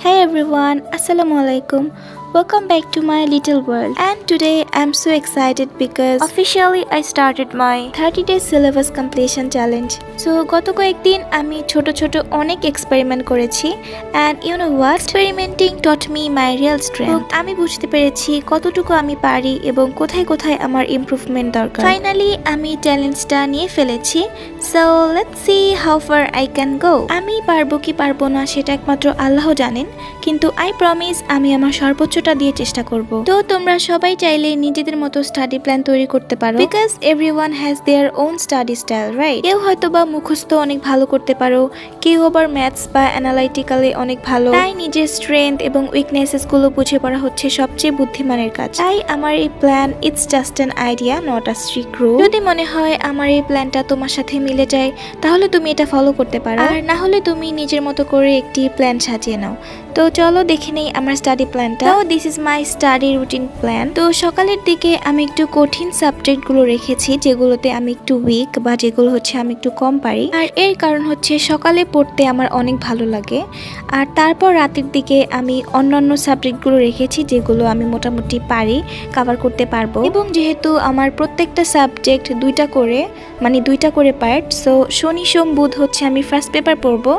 Hey everyone, Assalamualaikum. Welcome back to my little world. And today I'm so excited because officially I started my 30 days syllabus completion challenge. So গত কয়েকদিন আমি ছোট ছোট অনেক experiment করেছি and you know what, experimenting taught me my real strength. আমি বুঝতে পেরেছি কতটুকু আমি পারি এবং কোথায় কোথায় আমার ইমপ্রুভমেন্ট দরকার। ফাইনালি আমি চ্যালেঞ্জটা নিয়ে ফেলেছি। So let's see how far I can go. আমি পারবো কি পারবো না সেটা একমাত্র আল্লাহ জানেন, কিন্তু I promise আমি আমার সর্বোচ্চটা দিয়ে চেষ্টা করব। তো তোমরা সবাই চাইলে নিজেদের মতো স্টাডি প্ল্যান তৈরি করতে পারো, because everyone has their own study style, right? কেউ হয়তোবা মুখস্থ অনেক ভালো করতে পারো, কেউ আবার ম্যাথস বা অ্যানালাইটিক্যালি অনেক ভালো। তাই নিজের স্ট্রেংথ এবং উইকনেসেস গুলো বুঝে পড়া হচ্ছে সবচেয়ে বুদ্ধিমানের কাজ। তাই আমার এই plan it's just an idea, not a strict rule. যদি মনে হয় আমার এই প্ল্যানটা তোমার সাথে মিলে যায় তাহলে তুমি এটা ফলো করতে পারো, আর না হলে তুমি নিজের মতো করে একটি প্ল্যান সাজিয়ে নাও। তো চলো দেখে নেই আমার স্টাডি প্ল্যানটা। তো this is my study routine plan. তো সকালের দিকে আমি একটু কঠিন সাবজেক্টগুলো রেখেছি যেগুলোতে আমি একটু উইক বা যেগুলো হচ্ছে আমি একটু কম পারি, আর এর কারণ হচ্ছে সকালে পড়তে আমার অনেক ভালো লাগে। আর তারপর রাতের দিকে আমি অন্যান্য সাবজেক্টগুলো রেখেছি যেগুলো আমি মোটামুটি পারি, কভার করতে পারবো। এবং যেহেতু আমার প্রত্যেকটা সাবজেক্ট দুইটা করে পার্ট, সো শনি সোম বুধ হচ্ছে আমি ফার্স্ট পেপার পড়বো,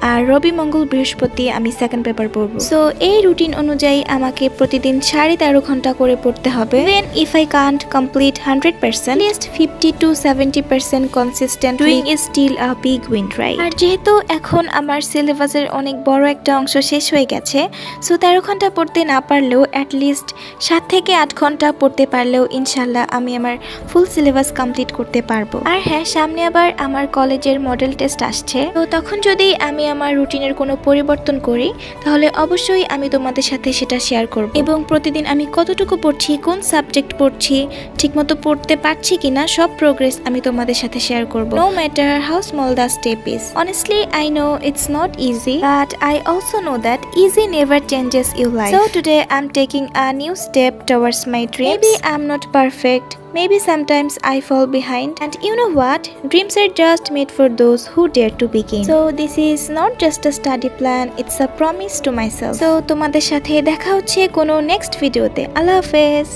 আর রবি মঙ্গল বৃহস্পতি আমি সেকেন্ড পেপার পড়বো। সো এই রুটিন অনুযায়ী আমাকে প্রতিদিন 13.5 ঘন্টা করে পড়তে হবে। Even if I can't complete 100%, at least 50 to 70% consistent doing is still a big win, right? আর যেহেতু এখন আমার সিলেবাসের অনেক বড় একটা অংশ শেষ হয়ে গেছে, সো 13 ঘন্টা পড়তে না পারলেও অ্যাটলিস্ট 7 থেকে 8 ঘন্টা পড়তে পারলেও ইনশাল্লাহ আমি আমার ফুল সিলেবাস কমপ্লিট করতে পারবো। আর হ্যাঁ, সামনে আবার আমার কলেজের মডেল টেস্ট আসছে, তো তখন যদি আমি আমার রুটিনের কোনো পরিবর্তন করি তাহলে অবশ্যই আমি তোমাদের সাথে সেটা শেয়ার করব। এবং প্রতিদিন আমি কতটুকু পড়ছি, কোন সাবজেক্ট পড়ছি, ঠিকমতো পড়তে পারছি কিনা, সব প্রোগ্রেস আমি তোমাদের সাথে শেয়ার করব। No matter how small the step is. Honestly, I know it's not easy, but I also know that easy never changes your life. So today I'm taking a new step towards my dreams. Maybe I'm not perfect. Maybe sometimes I fall behind, and you know what? Dreams are just made for those who dare to begin. So this is not just a study plan, it's a promise to myself. So তোমাদের সাথে দেখা হচ্ছে কোনো next ভিডিওতে। আল্লাহ হাফেজ।